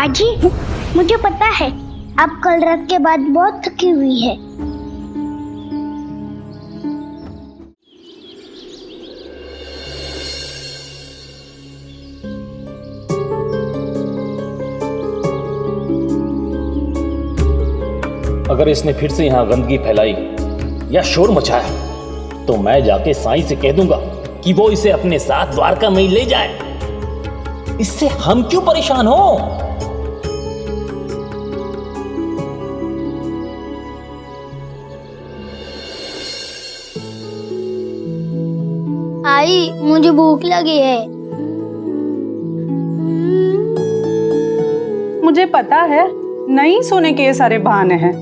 माँ जी, मुझे पता है आप कल रात के बाद बहुत थकी हुई है। अगर इसने फिर से यहाँ गंदगी फैलाई या शोर मचाया तो मैं जाके साईं से कह दूंगा कि वो इसे अपने साथ द्वारका में ही ले जाए। इससे हम क्यों परेशान हो? आई, मुझे भूख लगी है। मुझे पता है नहीं सोने के ये सारे बहाने हैं।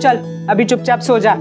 चल अभी चुपचाप सो जा।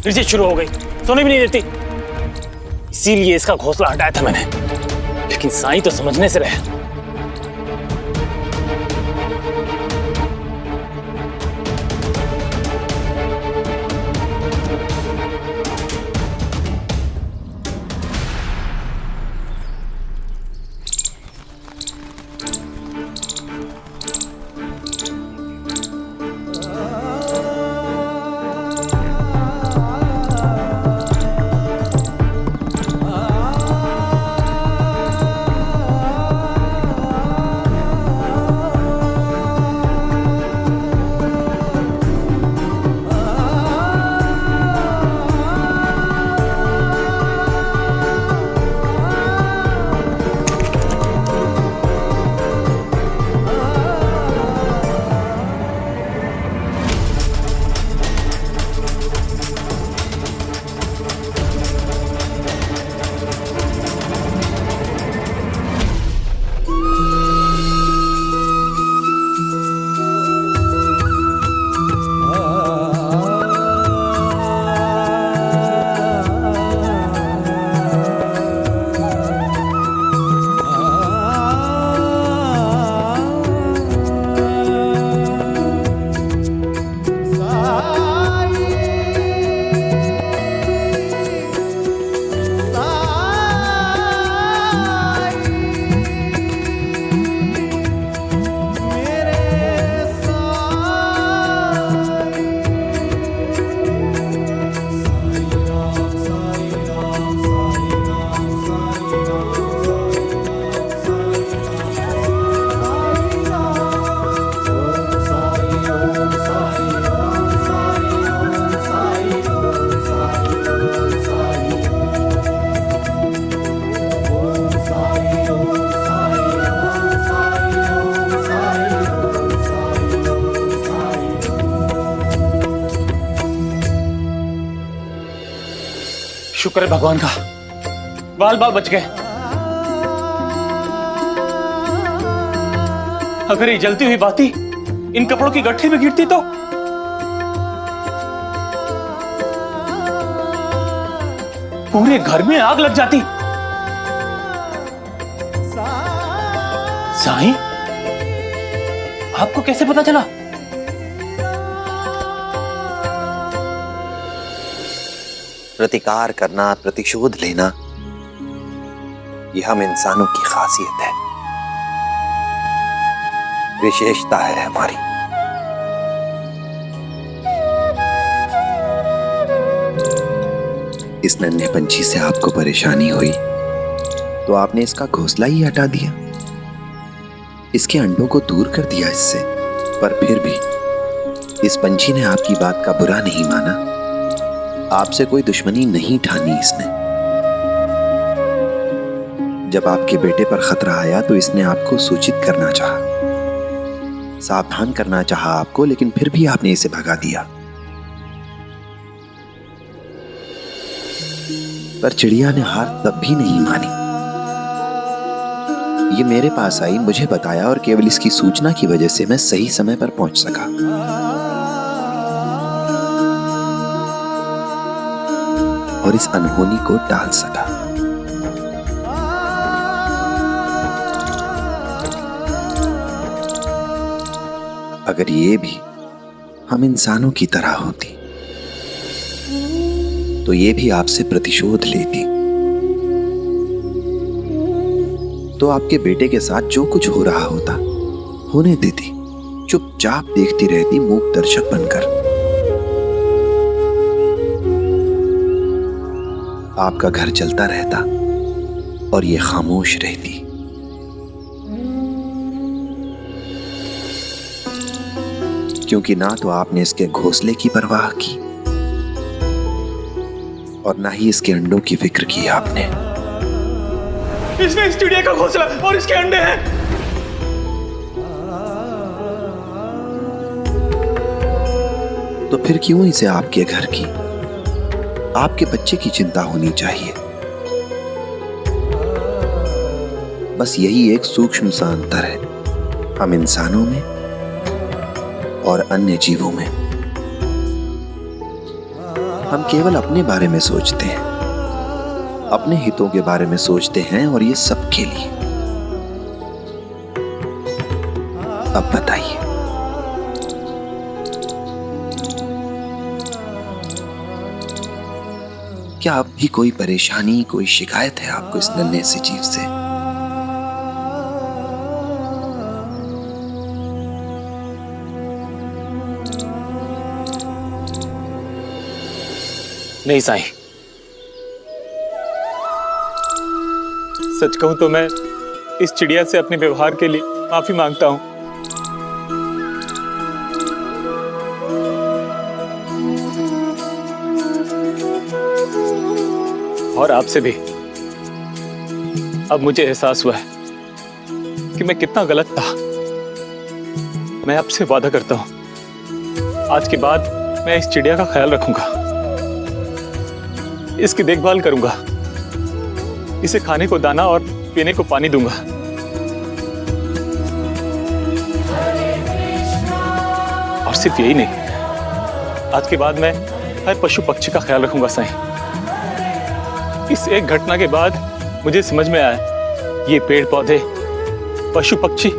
फिर से शुरू हो गई, सोने भी नहीं देती। इसीलिए इसका घोंसला हटाया था मैंने, लेकिन साईं तो समझने से रहे। शुक्र है भगवान का, बाल बाल बच गए। अगर ये जलती हुई बाती इन कपड़ों की गठरी में गिरती तो पूरे घर में आग लग जाती। साईं, आपको कैसे पता चला? प्रतिकार करना, प्रतिशोध लेना, यह हम इंसानों की खासियत है, विशेषता है हमारी। इस नन्हे पंछी से आपको परेशानी हुई तो आपने इसका घोंसला ही हटा दिया, इसके अंडों को दूर कर दिया इससे, पर फिर भी इस पंछी ने आपकी बात का बुरा नहीं माना, आपसे कोई दुश्मनी नहीं ठानी इसने। जब आपके बेटे पर खतरा आया तो इसने आपको सूचित करना चाहा, सावधान करना चाहा आपको, लेकिन फिर भी आपने इसे भगा दिया। पर चिड़िया ने हार तब भी नहीं मानी। ये मेरे पास आई, मुझे बताया, और केवल इसकी सूचना की वजह से मैं सही समय पर पहुंच सका। और इस अनहोनी को टाल सका। अगर ये भी हम इंसानों की तरह होती तो ये भी आपसे प्रतिशोध लेती, तो आपके बेटे के साथ जो कुछ हो रहा होता होने देती, चुपचाप देखती रहती, मूक दर्शक बनकर। आपका घर चलता रहता और ये खामोश रहती। क्योंकि ना तो आपने इसके घोंसले की परवाह की और ना ही इसके अंडों की फिक्र की आपने। इसमें इस चिड़िया का घोंसला और इसके अंडे हैं। तो फिर क्यों इसे आपके घर की, आपके बच्चे की चिंता होनी चाहिए? बस यही एक सूक्ष्म सा अंतर है हम इंसानों में और अन्य जीवों में। हम केवल अपने बारे में सोचते हैं, अपने हितों के बारे में सोचते हैं, और ये सबके लिए। अब बताइए, क्या अब भी कोई परेशानी, कोई शिकायत है आपको इस नन्हे से जीव से? नहीं साईं, सच कहूं तो मैं इस चिड़िया से अपने व्यवहार के लिए माफी मांगता हूं। और आपसे भी। अब मुझे एहसास हुआ है कि मैं कितना गलत था। मैं आपसे वादा करता हूं, आज के बाद मैं इस चिड़िया का ख्याल रखूंगा, इसकी देखभाल करूंगा, इसे खाने को दाना और पीने को पानी दूंगा। और सिर्फ यही नहीं, आज के बाद मैं हर पशु पक्षी का ख्याल रखूंगा साईं। इस एक घटना के बाद मुझे समझ में आया, ये पेड़ पौधे, पशु पक्षी,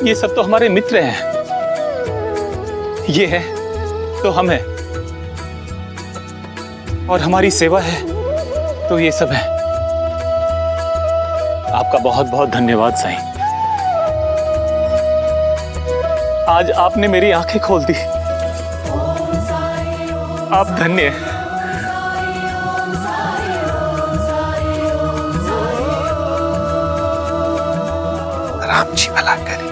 ये सब तो हमारे मित्र हैं। ये है तो हम हैं, और हमारी सेवा है तो ये सब है। आपका बहुत बहुत धन्यवाद साईं। आज आपने मेरी आंखें खोल दी। आप धन्य हैं। राम जी भला करे।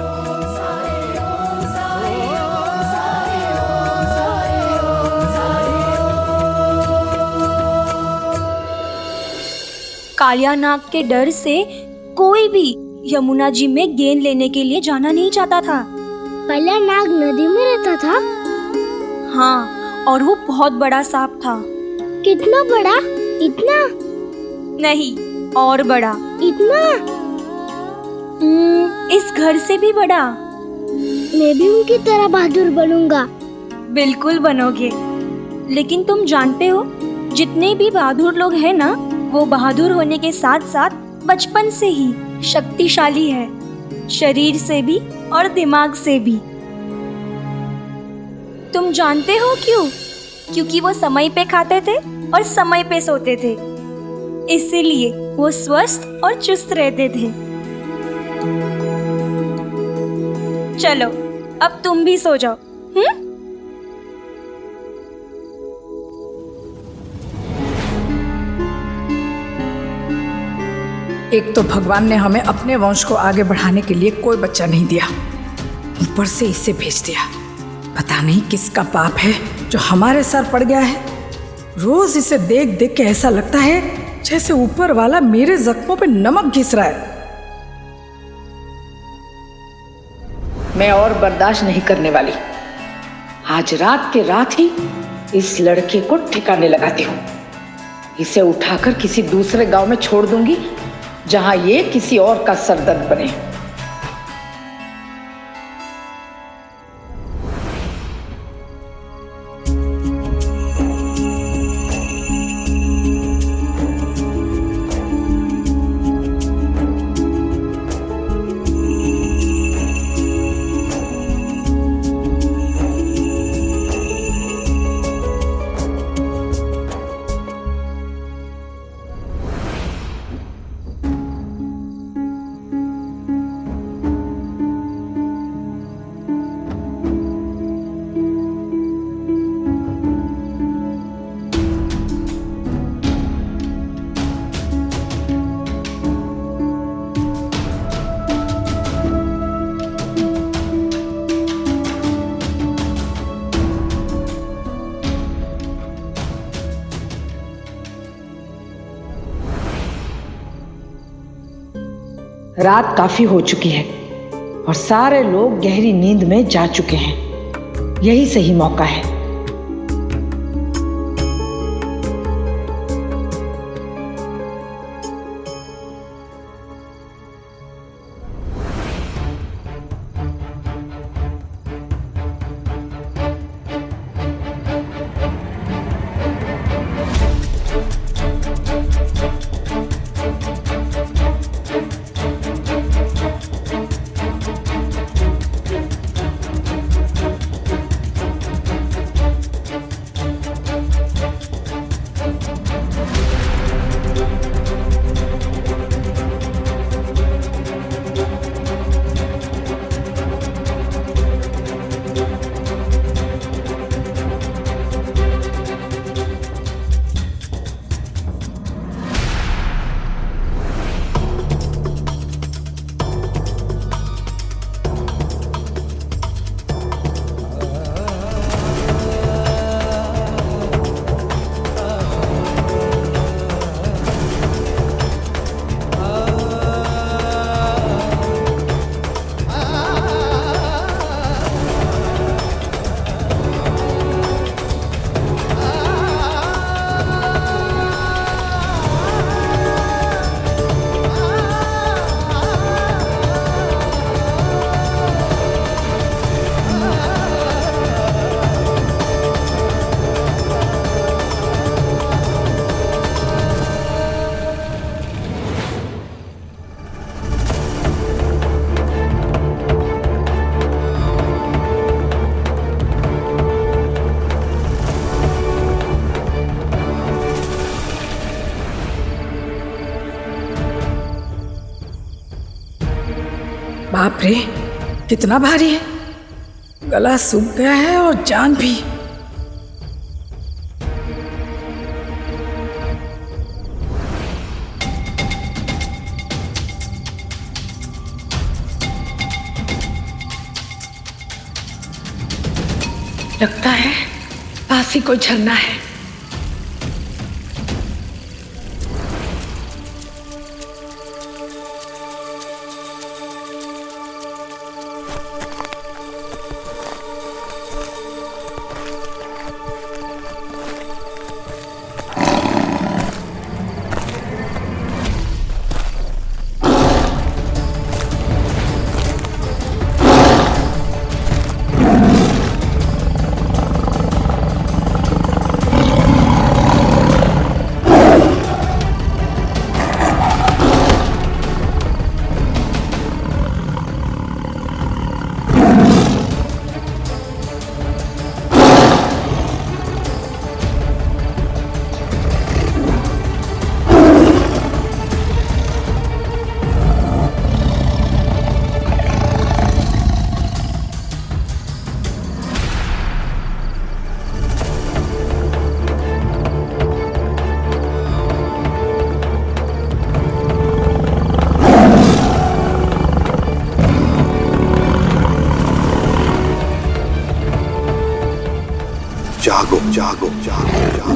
कालिया नाग के डर से कोई भी यमुना जी में गेंद लेने के लिए जाना नहीं चाहता था। कालिया नाग नदी में रहता था? हाँ, और वो बहुत बड़ा सांप था। कितना बड़ा? इतना? नहीं, और बड़ा। इतना? इस घर से भी बड़ा। मैं भी उनकी तरह बहादुर बनूंगा। बिल्कुल बनोगे। लेकिन तुम जानते हो, जितने भी बहादुर लोग हैं ना, वो बहादुर होने के साथ साथ बचपन से ही शक्तिशाली है, शरीर से भी और दिमाग से भी। तुम जानते हो क्यों? क्योंकि वो समय पे खाते थे और समय पे सोते थे, इसीलिए वो स्वस्थ और चुस्त रहते थे। चलो, अब तुम भी सो जाओ। एक तो भगवान ने हमें अपने वंश को आगे बढ़ाने के लिए कोई बच्चा नहीं दिया, ऊपर से इसे भेज दिया। पता नहीं किसका पाप है जो हमारे सर पड़ गया है। रोज इसे देख देख के ऐसा लगता है जैसे ऊपर वाला मेरे जख्मों पे नमक घिस रहा है। मैं और बर्दाश्त नहीं करने वाली। आज रात के रात ही इस लड़के को ठिकाने लगाती हूँ। इसे उठाकर किसी दूसरे गांव में छोड़ दूंगी, जहां ये किसी और का सरदर्द बने। रात काफी हो चुकी है और सारे लोग गहरी नींद में जा चुके हैं। यही सही मौका है। बाप रे, कितना भारी है। गला सूख गया है और जान भी। लगता है पास ही कोई झरना है। जागो जागो जागो जागो।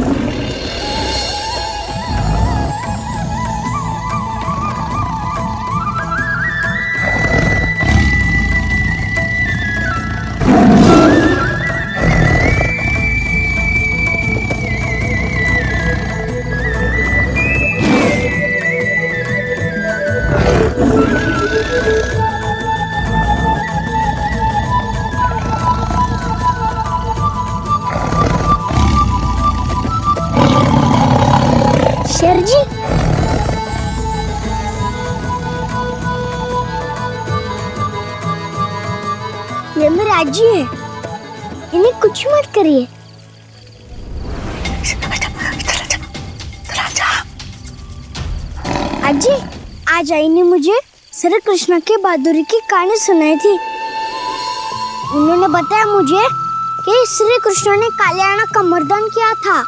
शेर जी, ये मेरे आजी है, इन्हें कुछ मत करिए। आजी, आज आई ने मुझे श्री कृष्ण की बहादुरी की कहानी सुनाई थी। उन्होंने बताया मुझे कि श्री कृष्ण ने कालियाना का मर्दन किया था।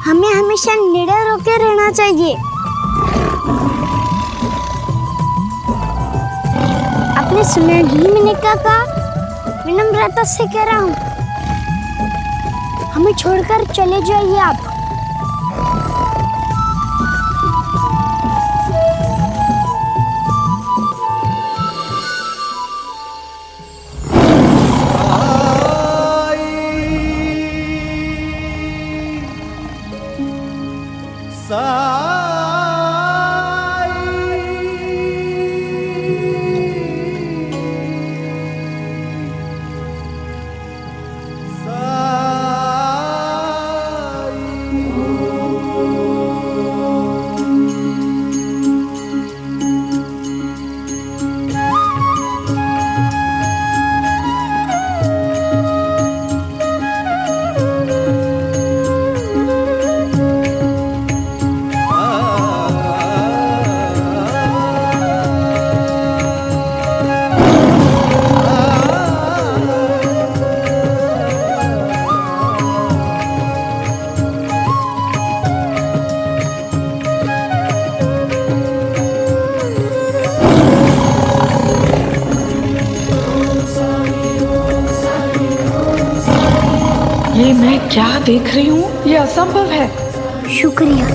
हमें हमेशा निडर होकर रहना चाहिए। आपने सुना नहीं मैंने क्या कहा? मैं नम्रता से कह रहा हूँ, हमें छोड़कर चले जाइए आप। ये मैं क्या देख रही हूँ? ये असंभव है। शुक्रिया।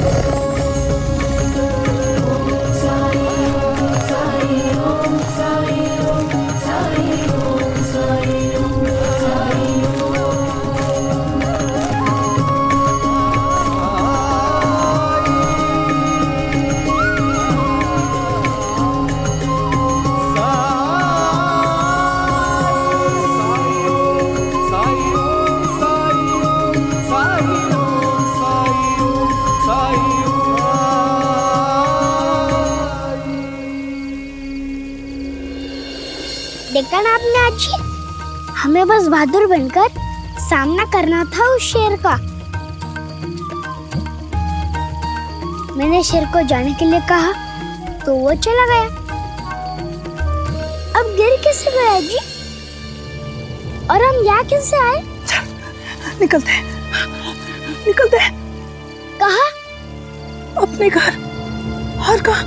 देखा ना आपने आजी, हमें बस बहादुर बनकर सामना करना था उस शेर का। मैंने शेर को जाने के लिए कहा तो वो चला गया। अब गिर कैसे गया जी? और हम यहाँ कैसे आए? निकलते निकलते कहा? अपने घर। और कहा?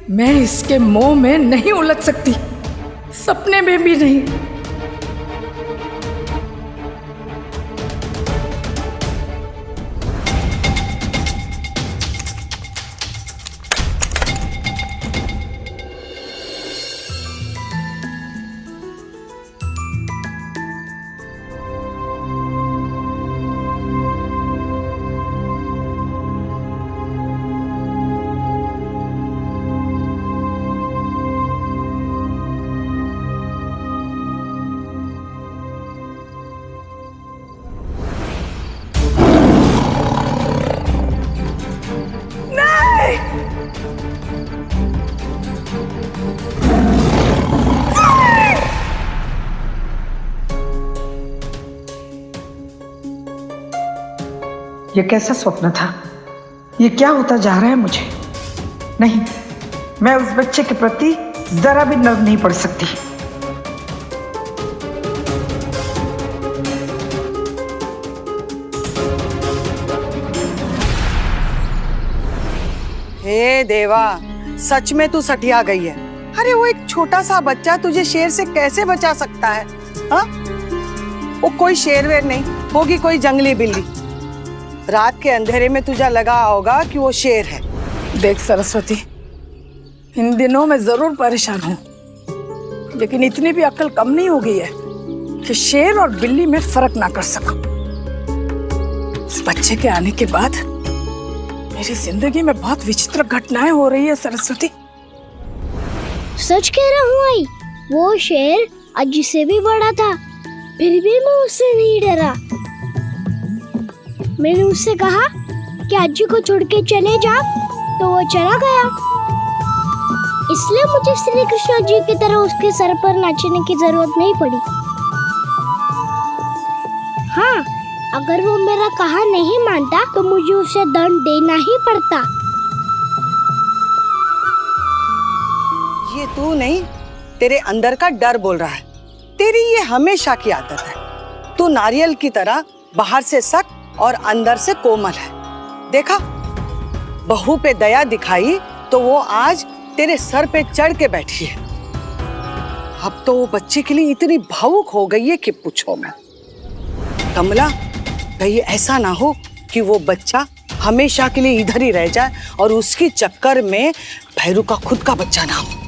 मैं इसके मोह में नहीं उलझ सकती, सपने में भी नहीं। ये कैसा स्वप्न था? ये क्या होता जा रहा है मुझे? नहीं, मैं उस बच्चे के प्रति जरा भी नर्व नहीं पड़ सकती। हे देवा, सच में तू सठिया गई है। अरे वो एक छोटा सा बच्चा तुझे शेर से कैसे बचा सकता है? हाँ? वो कोई शेर वेर नहीं होगी, कोई जंगली बिल्ली। रात के अंधेरे में तुझे लगा होगा कि वो शेर है। देख सरस्वती, इन दिनों मैं जरूर परेशान हूँ, लेकिन इतनी भी अक्ल कम नहीं हो गई है कि शेर और बिल्ली में फर्क ना कर सकूं। इस बच्चे के आने के बाद मेरी जिंदगी में बहुत विचित्र घटनाएं हो रही है सरस्वती। सच कह रहा हूँ आई, वो शेर अज्जी से भी बड़ा था, फिर भी मैं उससे नहीं डरा। मैंने उससे कहा कि अज्जी को छोड़ के चले जा, तो वो चला गया। इसलिए मुझे श्री कृष्ण जी की तरह उसके सर पर नाचने की जरूरत नहीं पड़ी। हाँ, अगर वो मेरा कहा नहीं मानता तो मुझे उसे दंड देना ही पड़ता। ये तू नहीं, तेरे अंदर का डर बोल रहा है। तेरी ये हमेशा की आदत है। तू नारियल की तरह बाहर से सख्त और अंदर से कोमल है। देखा, बहू पे दया दिखाई तो वो आज तेरे सर पे चढ़ के बैठी है। अब तो वो बच्चे के लिए इतनी भावुक हो गई है कि पूछो मत। कमला, कहीं ऐसा ना हो कि वो बच्चा हमेशा के लिए इधर ही रह जाए और उसके चक्कर में भैरू का खुद का बच्चा ना हो।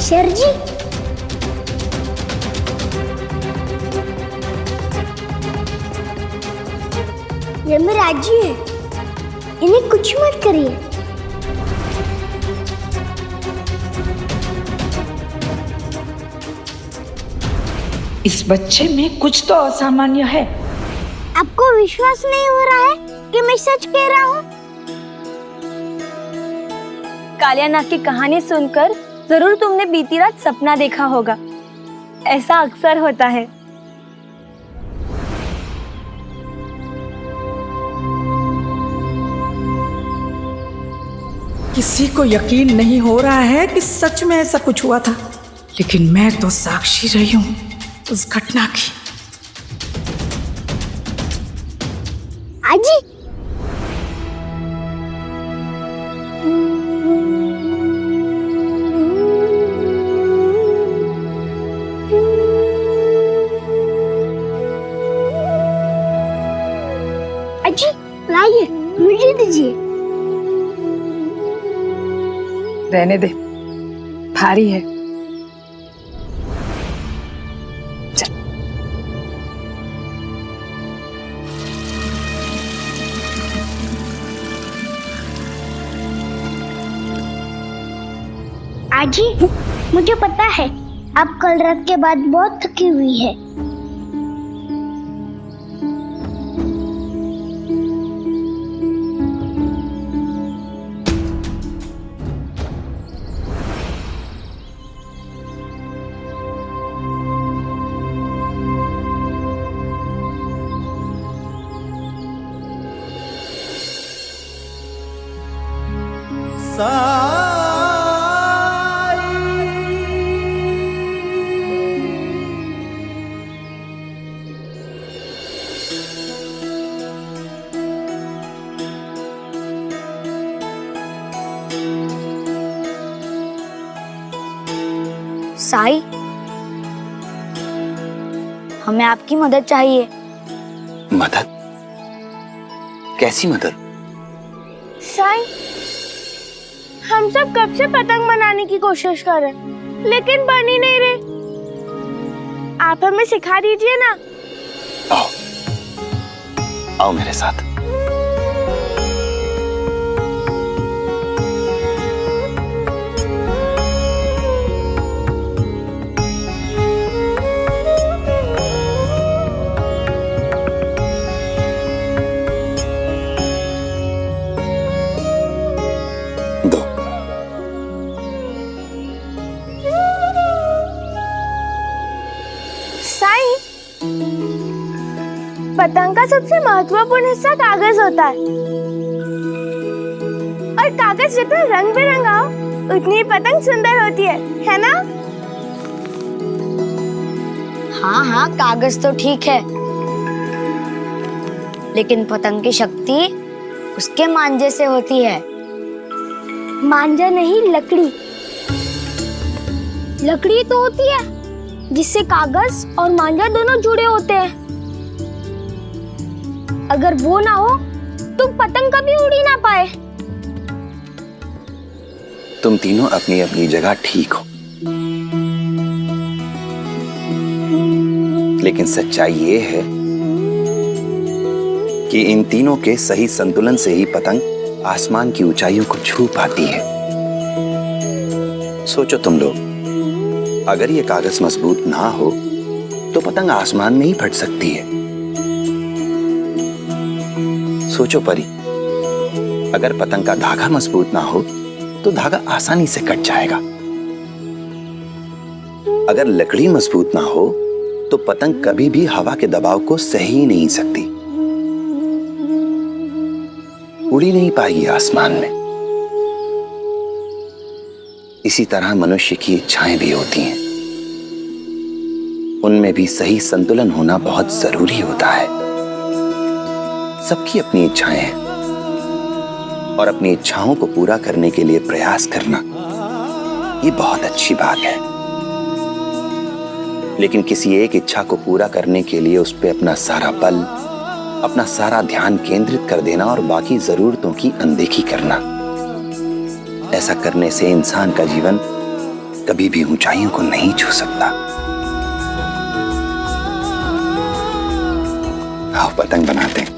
शेर जी, ये मेरे आजी है, इन्हें कुछ मत करिए। इस बच्चे में कुछ तो असामान्य है। आपको विश्वास नहीं हो रहा है कि मैं सच कह रहा हूँ? कालिया नाग की कहानी सुनकर जरूर तुमने बीती रात सपना देखा होगा। ऐसा अक्सर होता है। किसी को यकीन नहीं हो रहा है कि सच में ऐसा कुछ हुआ था, लेकिन मैं तो साक्षी रही हूं उस घटना की। आजी, आजी लाइए, मुझे दीजिए। रहने दे, भारी है। चल। आजी, मुझे पता है आप कल रात के बाद बहुत थकी हुई है। साई, हमें आपकी मदद चाहिए। मदद? कैसी मदद? साई, हम सब कब से पतंग बनाने की कोशिश कर रहे हैं, लेकिन बन ही नहीं रहे। आप हमें सिखा दीजिए ना। आओ, आओ मेरे साथ। दो। साई, पतंग का सबसे महत्वपूर्ण हिस्सा कागज होता है, और कागज जितना रंग बिरंगा हो उतनी पतंग सुंदर होती है ना? हाँ हाँ, कागज तो ठीक है, लेकिन पतंग की शक्ति उसके मांझे से होती है। मांझा नहीं, लकड़ी। लकड़ी तो होती है जिससे कागज और मांझा दोनों जुड़े होते हैं। अगर वो ना हो तो पतंग कभी उड़ ही ना पाए। तुम तीनों अपनी अपनी जगह ठीक हो, लेकिन सच्चाई ये है कि इन तीनों के सही संतुलन से ही पतंग आसमान की ऊंचाइयों को छू पाती है। सोचो तुम लोग, अगर ये कागज मजबूत ना हो तो पतंग आसमान में ही फट सकती है। सोचो परी, अगर पतंग का धागा मजबूत ना हो तो धागा आसानी से कट जाएगा। अगर लकड़ी मजबूत ना हो तो पतंग कभी भी हवा के दबाव को सह ही नहीं सकती, उड़ ही नहीं पाएगी आसमान में। इसी तरह मनुष्य की इच्छाएं भी होती हैं, उनमें भी सही संतुलन होना बहुत जरूरी होता है। सबकी अपनी इच्छाएं हैं, और अपनी इच्छाओं को पूरा करने के लिए प्रयास करना ये बहुत अच्छी बात है। लेकिन किसी एक इच्छा को पूरा करने के लिए उस पर अपना सारा बल, अपना सारा ध्यान केंद्रित कर देना और बाकी जरूरतों की अनदेखी करना, ऐसा करने से इंसान का जीवन कभी भी ऊंचाइयों को नहीं छू सकता। आओ पतंग बनाते हैं।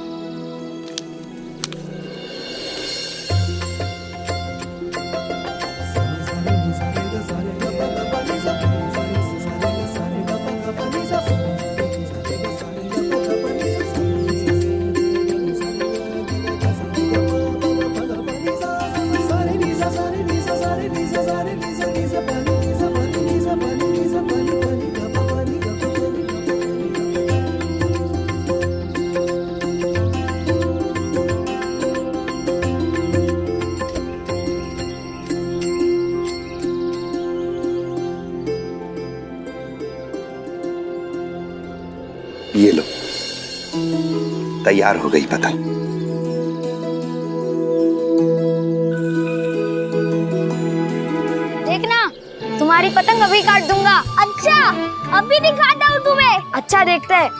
ये लो, तैयार हो गई पतंग। देखना, तुम्हारी पतंग अभी काट दूंगा। अच्छा, अभी दिखाता हूँ तुम्हें। अच्छा, देखते हैं।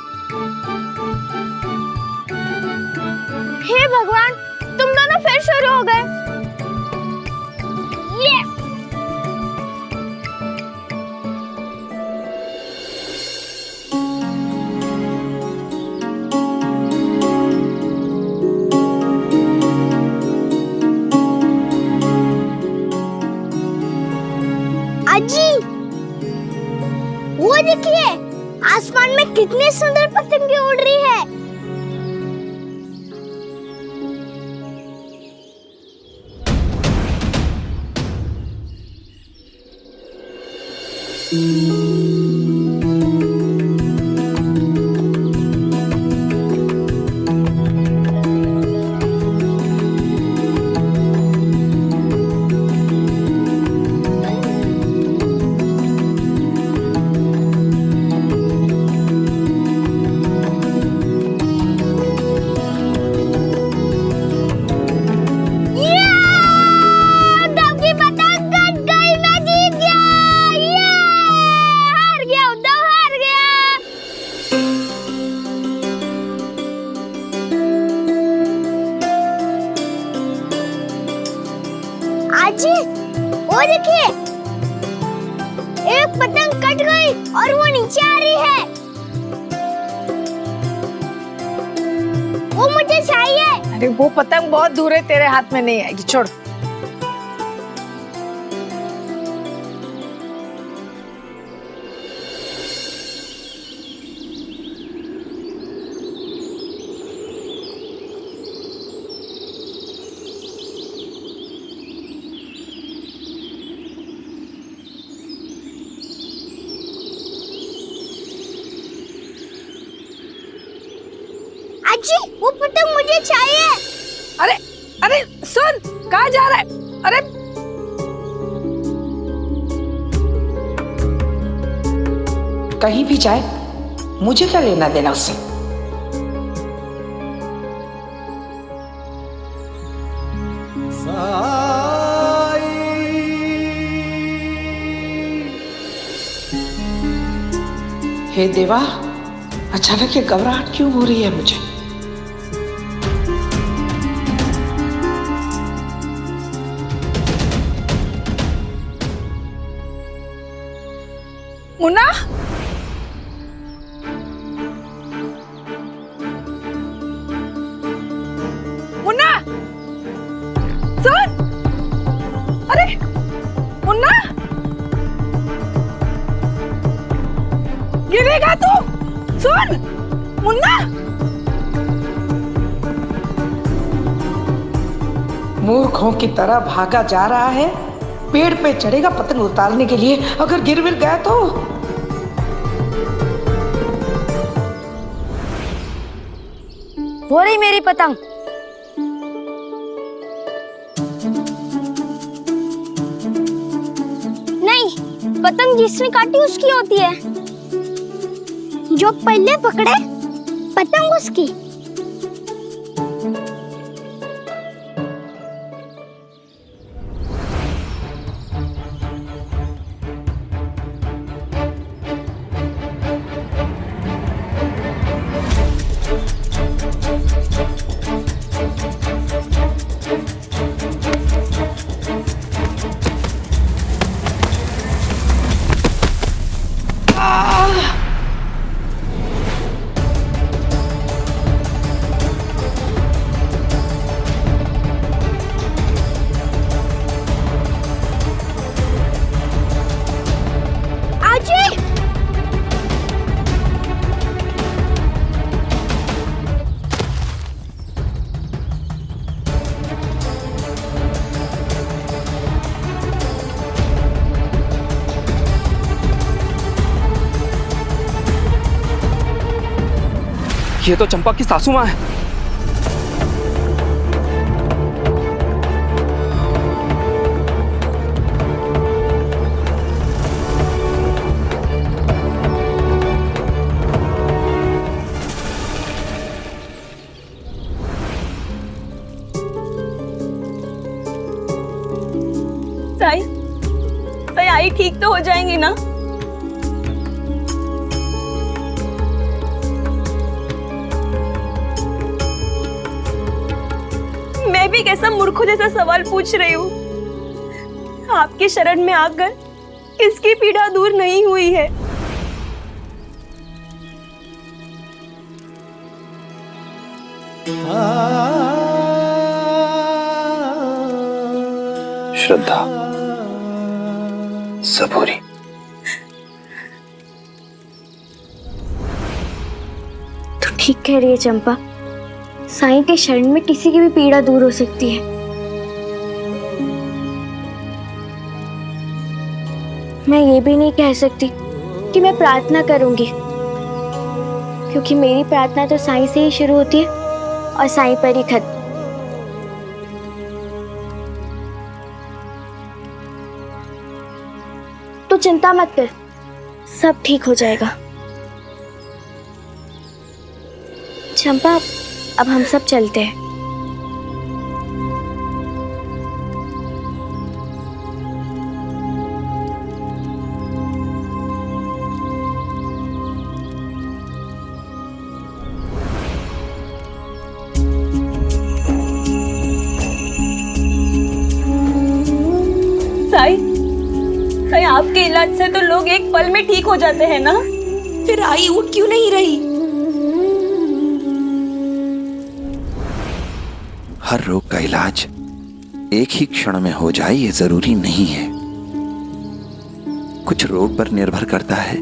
हे भगवान, तुम दोनों फिर शुरू हो गए। यस! अजी, वो देखिए, आसमान में कितनी सुंदर पतंगे उड़ रही है। देखिए, एक पतंग कट गई और वो नीचे आ रही है। वो मुझे चाहिए। अरे वो पतंग बहुत दूर है, तेरे हाथ में नहीं आएगी, छोड़। आजी, वो पतंग मुझे चाहिए। अरे अरे सुन, कहाँ जा रहा है? अरे कहीं भी जाए, मुझे क्या लेना देना उससे। हे देवा, अचानक ये घबराहट क्यों हो रही है मुझे? मुन्ना, मुन्ना, सुन। अरे मुन्ना, गिरेगा तू। सुन मुन्ना। मूर्खों की तरह भागा जा रहा है। पेड़ पे चढ़ेगा पतंग उतारने के लिए, अगर गिर विर गया तो। वो रही मेरी पतंग। नहीं, पतंग जिसने काटी उसकी होती है। जो पहले पकड़े पतंग उसकी। ये तो चंपा की सासू माँ है। साई, साई आई ठीक तो हो जाएंगी ना? मैं भी कैसा मूर्खों जैसा सवाल पूछ रही हूँ। आपके शरण में आकर किसकी पीड़ा दूर नहीं हुई है? श्रद्धा, सबूरी। तो ठीक कह रही है चंपा, साईं के शरण में किसी की भी पीड़ा दूर हो सकती है। मैं ये भी नहीं कह सकती कि मैं प्रार्थना करूंगी, क्योंकि मेरी प्रार्थना तो साईं से ही शुरू होती है और साईं पर ही खत्म। तो चिंता मत कर, सब ठीक हो जाएगा। चंपा, अब हम सब चलते हैं। साई, आपके इलाज से तो लोग एक पल में ठीक हो जाते हैं ना, फिर आई उठ क्यों नहीं रही? हर रोग का इलाज एक ही क्षण में हो जाए ये जरूरी नहीं है। कुछ रोग पर निर्भर करता है,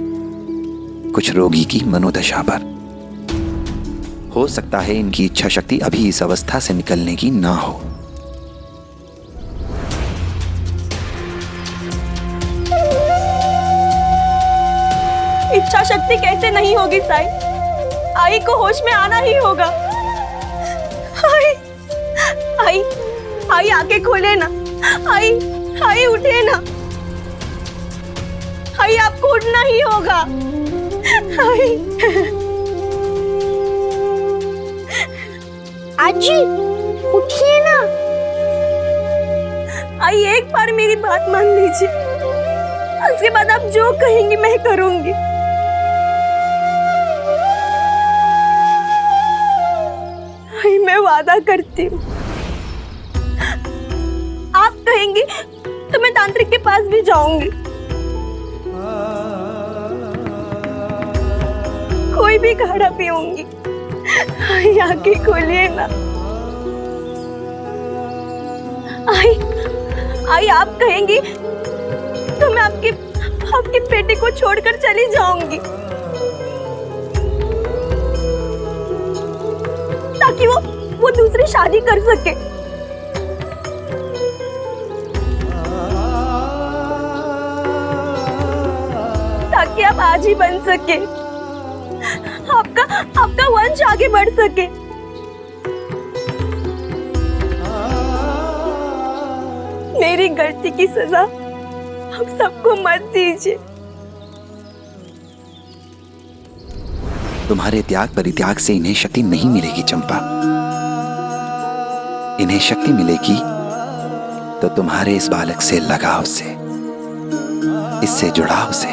कुछ रोगी की मनोदशा पर। हो सकता है इनकी इच्छा शक्ति अभी इस अवस्था से निकलने की ना हो। इच्छा शक्ति कैसे नहीं होगी साई? आई को होश में आना ही होगा। आई आई आई आंखें खोले ना। आई आई उठे ना। आई आपको उठना ही होगा। आई आजी उठिए ना। आई एक बार मेरी बात मान लीजिए, उसके बाद आप जो कहेंगी मैं करूंगी। आई मैं वादा करती हूँ, आप कहेंगी तो मैं तांत्रिक के पास भी जाऊंगी। कोई भी काढ़ा पीऊंगी। आई आंखें खोलिए ना। आई आप कहेंगी तो मैं आपके बेटे को छोड़कर चली जाऊंगी, ताकि वो दूसरी शादी कर सके। ताकि आप आज ही बन सके, आपका वंश आगे बढ़ सके। मेरी गलती की सजा आप सबको मत दीजिए। तुम्हारे त्याग परित्याग से इन्हें शक्ति नहीं मिलेगी चंपा। इन्हें शक्ति मिलेगी तो तुम्हारे इस बालक से लगाव से, इससे जुड़ाव से,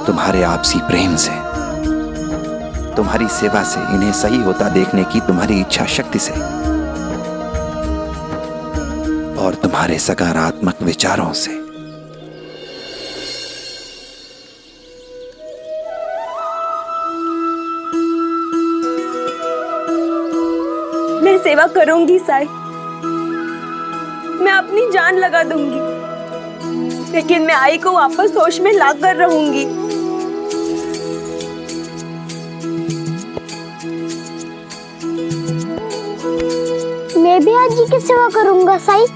तुम्हारे आपसी प्रेम से, तुम्हारी सेवा से, इन्हें सही होता देखने की तुम्हारी इच्छा शक्ति से और तुम्हारे सकारात्मक विचारों से। मैं सेवा करूंगी साई, मैं अपनी जान लगा दूंगी, लेकिन मैं आई को वापस होश में लाकर रहूंगी। मैं भी आजी की सेवा करूंगा साई।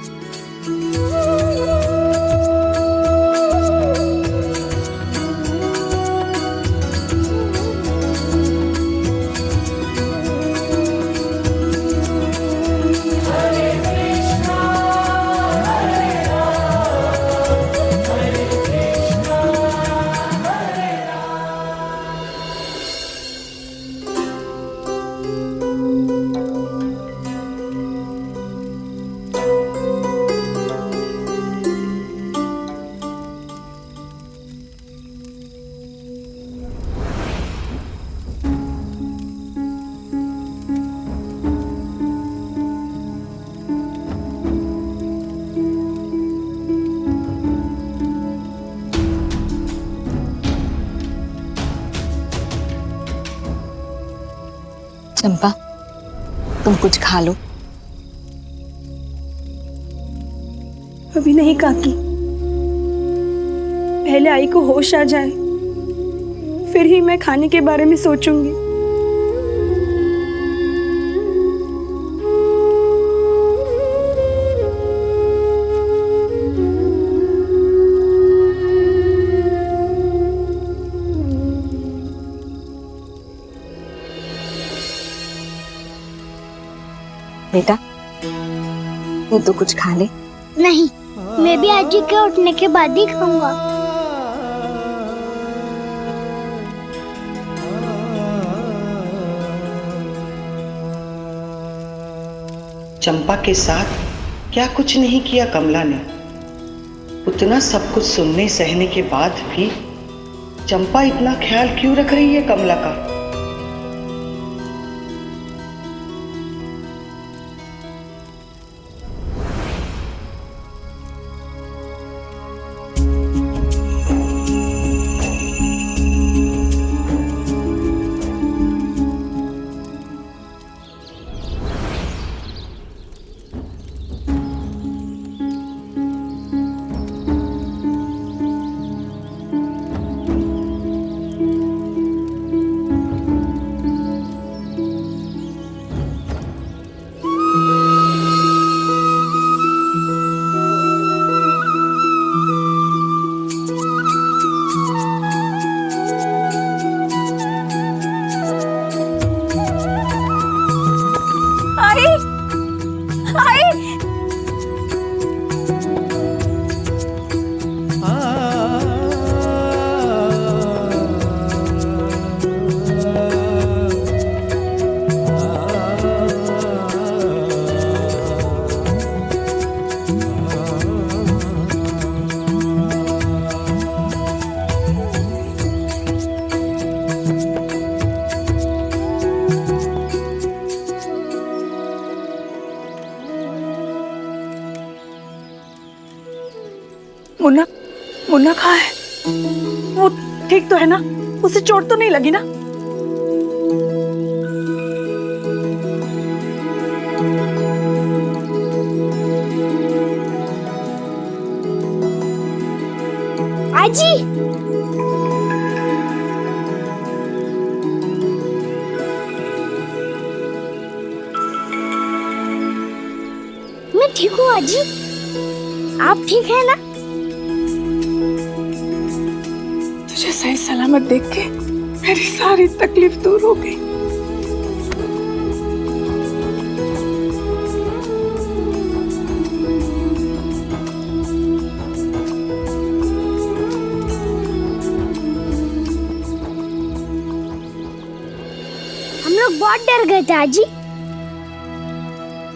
चंपा, तुम कुछ खा लो। अभी नहीं काकी, पहले आई को होश आ जाए, फिर ही मैं खाने के बारे में सोचूंगी। बेटा, तू तो कुछ खा ले। नहीं, मैं भी आजी के उठने के बाद ही खाऊंगा। चंपा के साथ क्या कुछ नहीं किया कमला ने। उतना सब कुछ सुनने सहने के बाद भी चंपा इतना ख्याल क्यों रख रही है कमला का? कमला कहाँ है? वो ठीक तो है ना? उसे चोट तो नहीं लगी ना? आजी, मैं ठीक हूँ आजी। आप ठीक है ना? तुझे सही सलामत देख के मेरी सारी तकलीफ दूर हो गई। हम लोग बहुत डर गए थे आजी।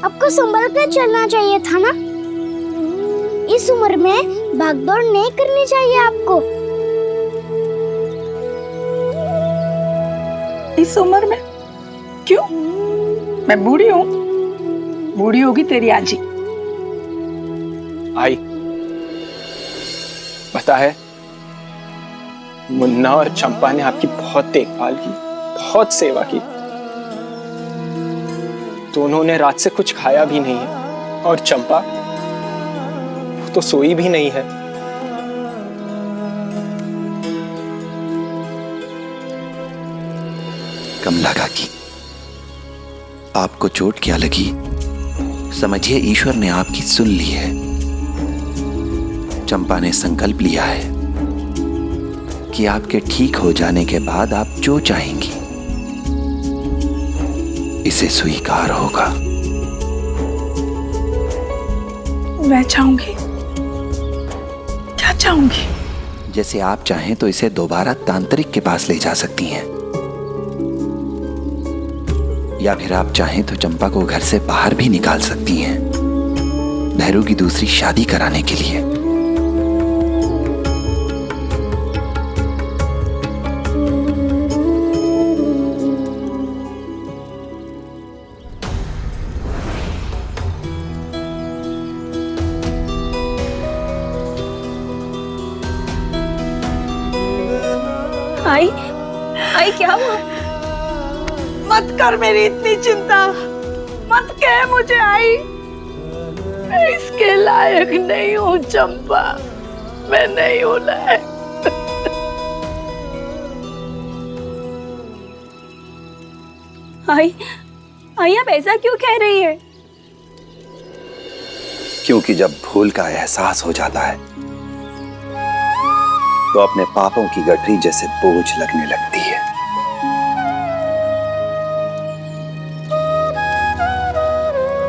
आपको संभल कर चलना चाहिए था ना। इस उम्र में भागदौड़ नहीं करनी चाहिए आपको। इस उम्र में? क्यों? मैं बूढ़ी हूँ। बूढ़ी होगी तेरी आजी। आई, पता है मुन्ना और चंपा ने आपकी बहुत देखभाल की, बहुत सेवा की। दोनों ने रात से कुछ खाया भी नहीं है और चंपा वो तो सोई भी नहीं है। कमला काकी, आपको चोट क्या लगी? समझिए ईश्वर ने आपकी सुन ली है। चंपा ने संकल्प लिया है कि आपके ठीक हो जाने के बाद आप जो चाहेंगी इसे स्वीकार होगा। मैं चाहूंगी। क्या चाहूंगी? जैसे आप चाहें तो इसे दोबारा तांत्रिक के पास ले जा सकती हैं, या फिर आप चाहें तो चंपा को घर से बाहर भी निकाल सकती हैं, भैरू की दूसरी शादी कराने के लिए। आई क्या हुआ? मत कर मेरी इतनी चिंता। मत कह मुझे आई। मैं इसके लायक नहीं हूँ चंपा। मैं नहीं हूँ लायक। आई आप ऐसा क्यों कह रही है? क्योंकि जब भूल का एहसास हो जाता है तो अपने पापों की गठरी जैसे बोझ लगने लगती है।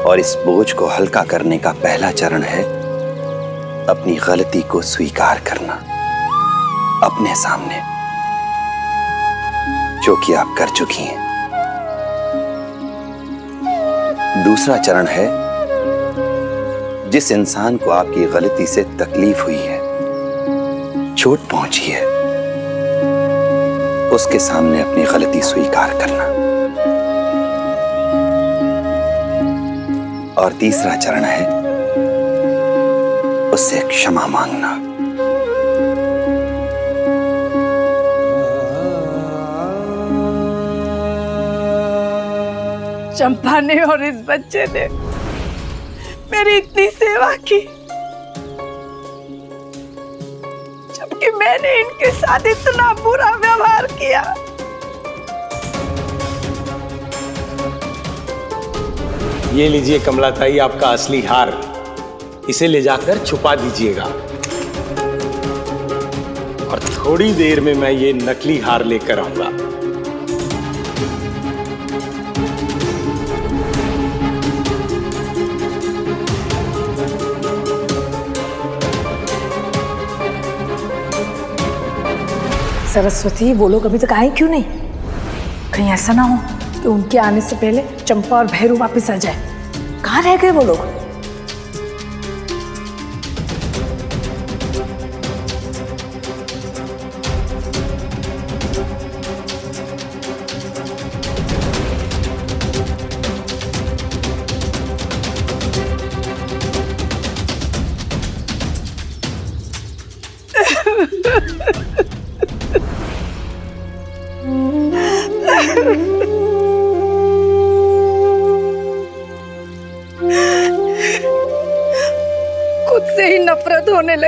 और इस बोझ को हल्का करने का पहला चरण है अपनी गलती को स्वीकार करना अपने सामने, जो कि आप कर चुकी हैं। दूसरा चरण है जिस इंसान को आपकी गलती से तकलीफ हुई है, चोट पहुंची है, उसके सामने अपनी गलती स्वीकार करना। और तीसरा चरण है उससे क्षमा मांगना। चंपा ने और इस बच्चे ने मेरी इतनी सेवा की, जबकि मैंने इनके साथ इतना बुरा व्यवहार किया। ये लीजिए कमला ताई आपका असली हार। इसे ले जाकर छुपा दीजिएगा और थोड़ी देर में मैं ये नकली हार लेकर आऊंगा। सरस्वती, वो लोग अभी तक आए क्यों नहीं? कहीं ऐसा ना हो कि उनके आने से पहले चंपा और भैरू वापस आ जाए। कहाँ रह गए वो लोग?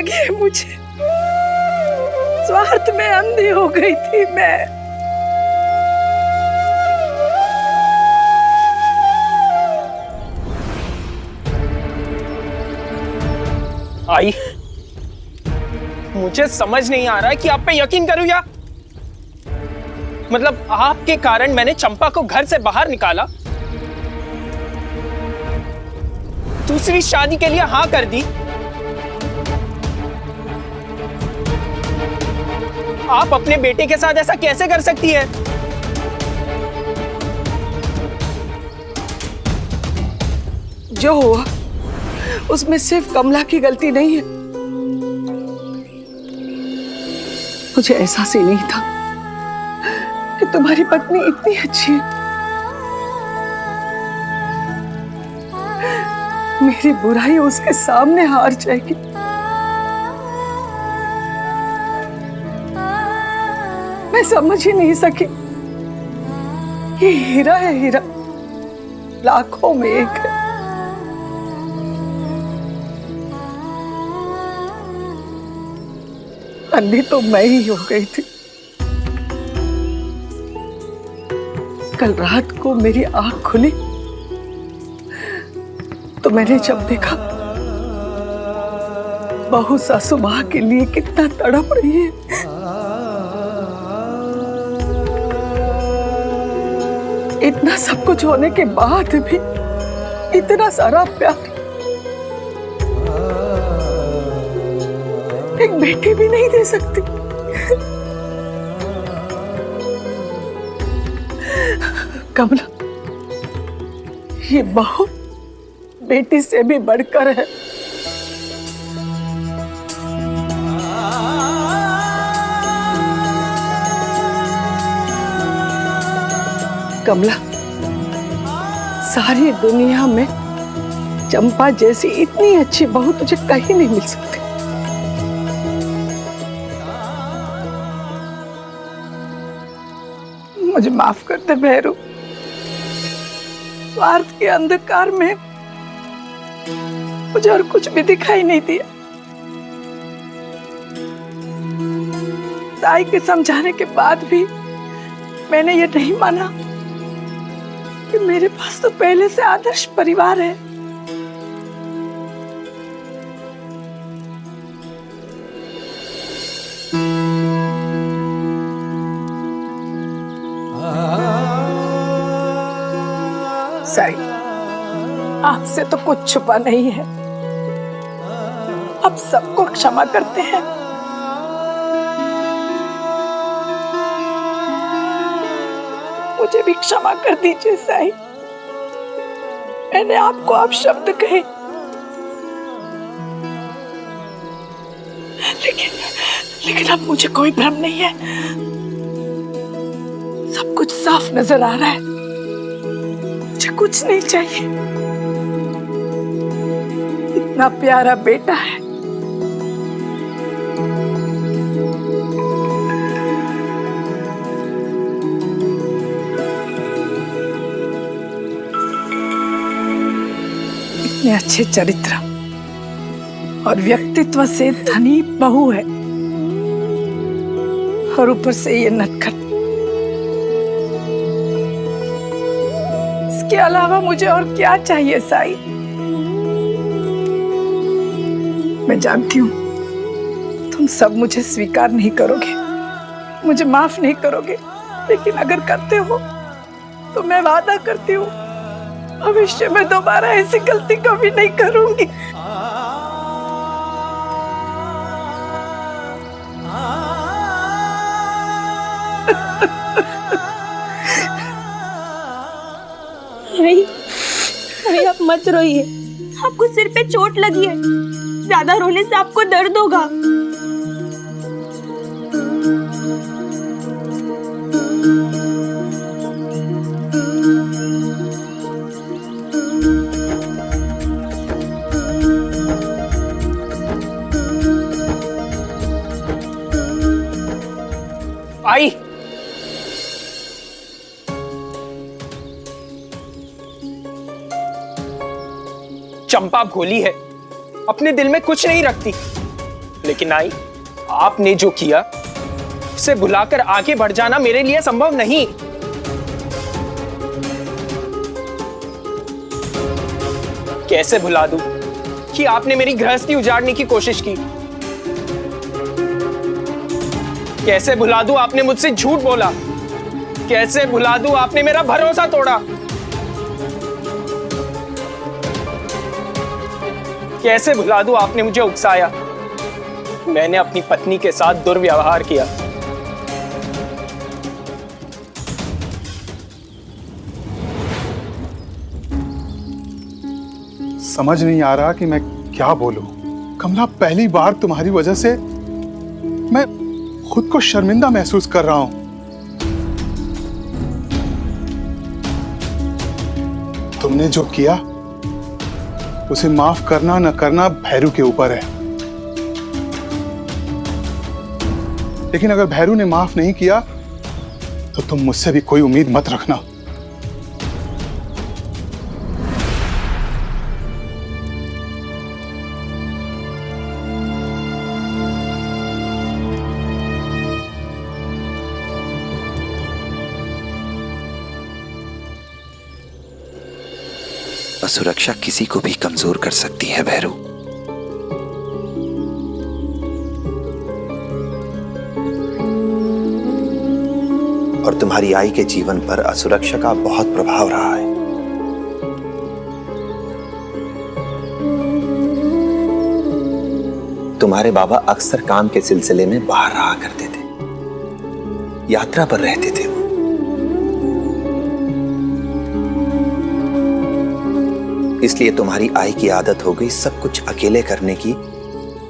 लगी है मुझे। स्वार्थ में अंधी हो गई थी मैं। आई, मुझे समझ नहीं आ रहा है कि आप पे यकीन करूं या मतलब आपके कारण मैंने चंपा को घर से बाहर निकाला, दूसरी शादी के लिए हाँ कर दी। आप अपने बेटे के साथ ऐसा कैसे कर सकती है? जो हुआ उसमें सिर्फ कमला की गलती नहीं है। मुझे एहसास ही नहीं था कि तुम्हारी पत्नी इतनी अच्छी है। मेरी बुराई उसके सामने हार जाएगी। मैं समझ ही नहीं सकी ये हीरा है, हीरा लाखों में एक है। अंधी तो मैं ही हो गई थी। कल रात को मेरी आंख खुली तो मैंने जब देखा बहू सासू मां के लिए कितना तड़प रही है। इतना सब कुछ होने के बाद भी इतना सारा प्यार एक बेटी भी नहीं दे सकती। कमला, ये बहू बेटी से भी बढ़कर है। कमला, सारी दुनिया में चंपा जैसी इतनी अच्छी बहू तुझे कहीं नहीं मिल सकती। मुझे माफ कर दे भैरू। स्वार्थ के अंधकार में मुझे और कुछ भी दिखाई नहीं दिया। साई के समझाने के बाद भी मैंने ये नहीं माना कि मेरे पास तो पहले से आदर्श परिवार है। साई, आपसे तो कुछ छुपा नहीं है। अब सबको क्षमा करते हैं। मुझे भी क्षमा कर दीजिए साई। मैंने आपको आप शब्द कहे, लेकिन अब मुझे कोई भ्रम नहीं है। सब कुछ साफ नजर आ रहा है। मुझे कुछ नहीं चाहिए। इतना प्यारा बेटा है। इतने अच्छे चरित्र और व्यक्तित्व से धनी बहू है, और ऊपर से ये नटखट। इसके अलावा मुझे और क्या चाहिए साई? मैं जानती हूँ तुम सब मुझे स्वीकार नहीं करोगे, मुझे माफ नहीं करोगे, लेकिन अगर करते हो तो मैं वादा करती हूँ भविष्य में दोबारा ऐसी गलती कभी नहीं करूंगी। नहीं, आप मत रोइए। आपको सिर पे चोट लगी है, ज्यादा रोने से आपको दर्द होगा। आई, चंपा भोली है, अपने दिल में कुछ नहीं रखती। लेकिन आई, आपने जो किया उसे भुलाकर आगे बढ़ जाना मेरे लिए संभव नहीं। कैसे भुला दूं कि आपने मेरी गृहस्थी उजाड़ने की कोशिश की? कैसे भुला दूं आपने मुझसे झूठ बोला? कैसे भुला दूं आपने मेरा भरोसा तोड़ा? कैसे भुला दूं आपने मुझे उकसाया? मैंने अपनी पत्नी के साथ दुर्व्यवहार किया। समझ नहीं आ रहा कि मैं क्या बोलूं। कमला, पहली बार तुम्हारी वजह से मैं खुद को शर्मिंदा महसूस कर रहा हूं। तुमने जो किया उसे माफ करना न करना भैरू के ऊपर है। लेकिन अगर भैरू ने माफ नहीं किया तो तुम मुझसे भी कोई उम्मीद मत रखना। असुरक्षा किसी को भी कमजोर कर सकती है भैरू। और तुम्हारी आई के जीवन पर असुरक्षा का बहुत प्रभाव रहा है। तुम्हारे बाबा अक्सर काम के सिलसिले में बाहर रहा करते थे, यात्रा पर रहते थे। इसलिए तुम्हारी आई की आदत हो गई सब कुछ अकेले करने की,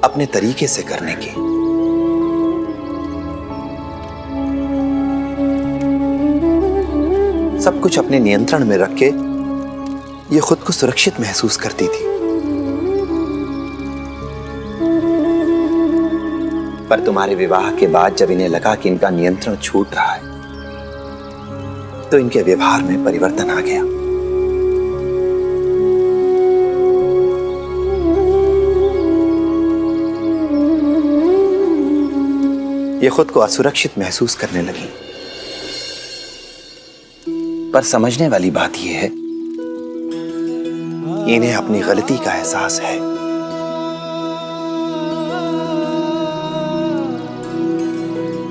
अपने तरीके से करने की। सब कुछ अपने नियंत्रण में रख के ये खुद को सुरक्षित महसूस करती थी। पर तुम्हारे विवाह के बाद जब इन्हें लगा कि इनका नियंत्रण छूट रहा है तो इनके व्यवहार में परिवर्तन आ गया। ये खुद को असुरक्षित महसूस करने लगी। पर समझने वाली बात यह है इन्हें अपनी गलती का एहसास है।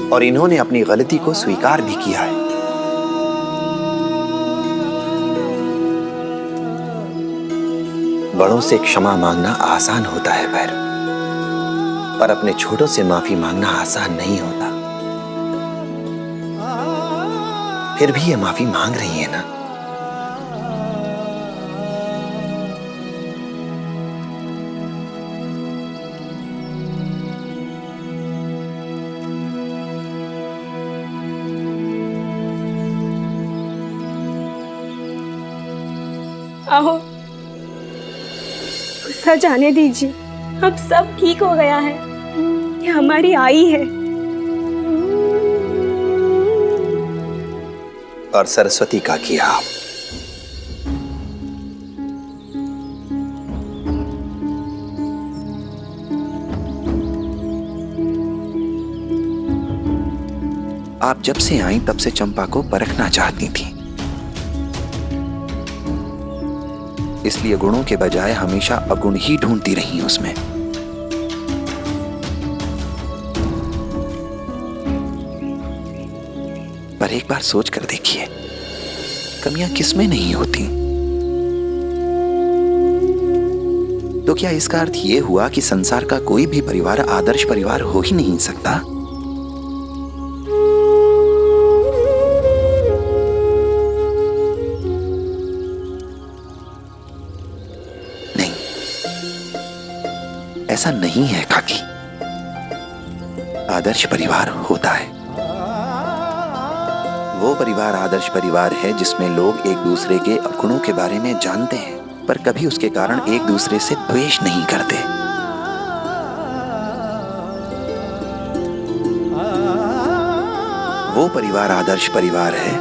और इन्होंने अपनी गलती को स्वीकार भी किया है। बड़ों से क्षमा मांगना आसान होता है भैरू, पर अपने छोटों से माफी मांगना आसान नहीं होता। फिर भी ये माफी मांग रही है ना। आओ, गुस्सा जाने दीजिए। अब सब ठीक हो गया है। ये हमारी आई है। और सरस्वती का किया आप। आप जब से आई तब से चंपा को परखना चाहती थी, इसलिए गुणों के बजाय हमेशा अवगुण ही ढूंढती रही उसमें। पर एक बार सोच कर देखिए, कमियां किसमें नहीं होती। तो क्या इसका अर्थ यह हुआ कि संसार का कोई भी परिवार आदर्श परिवार हो ही नहीं सकता? नहीं, ऐसा नहीं है काकी। आदर्श परिवार होता है। वो परिवार आदर्श परिवार है जिसमें लोग एक दूसरे के अवगुणों के बारे में जानते हैं, पर कभी उसके कारण एक दूसरे से द्वेष नहीं करते। वो परिवार आदर्श परिवार है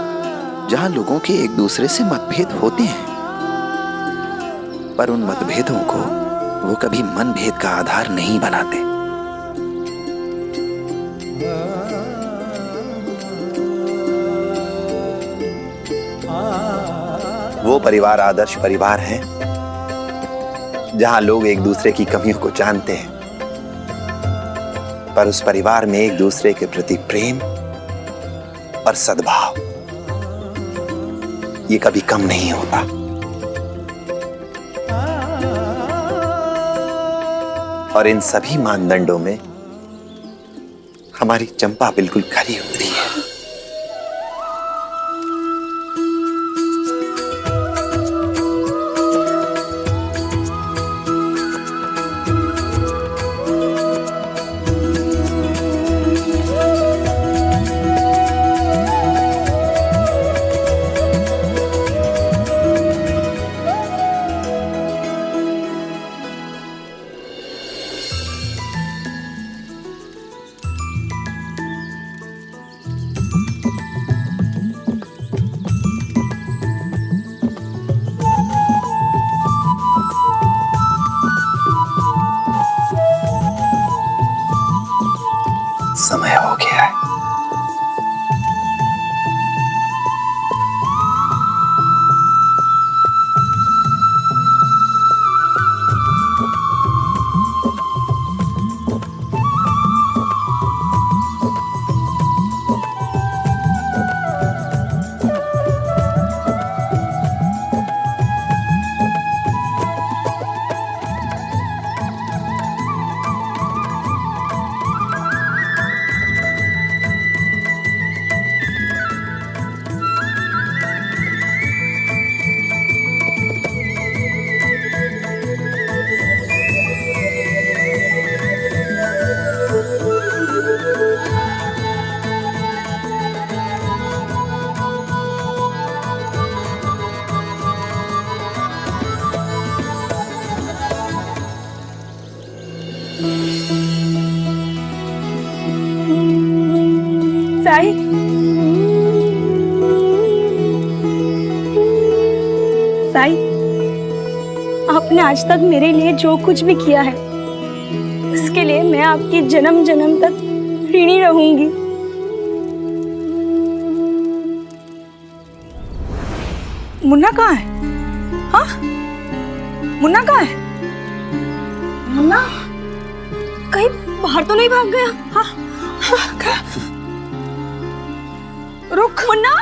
जहां लोगों के एक दूसरे से मतभेद होते हैं, पर उन मतभेदों को वो कभी मनभेद का आधार नहीं बनाते। वो परिवार आदर्श परिवार है जहां लोग एक दूसरे की कमियों को जानते हैं, पर उस परिवार में एक दूसरे के प्रति प्रेम और सद्भाव ये कभी कम नहीं होता। और इन सभी मानदंडों में हमारी चंपा बिल्कुल खरी उतरी है। समय हो गया है। साई, साई, आपने आज तक मेरे लिए जो कुछ भी किया है उसके लिए मैं आपकी जन्म जन्म तक ऋणी रहूंगी। मुन्ना कहाँ है? हाँ, मुन्ना कहाँ है? मुन्ना कहीं बाहर तो नहीं भाग गया? हाँ, रुक मुन्ना,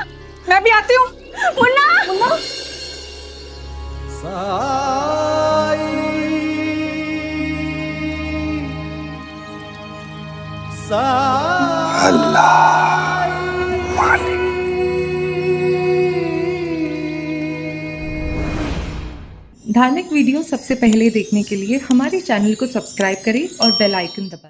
मैं भी आती हूँ। मुन्ना, मुन्ना। अल्लाह मालिक। धार्मिक वीडियो सबसे पहले देखने के लिए हमारे चैनल को सब्सक्राइब करें और बेल आइकन दबाएं।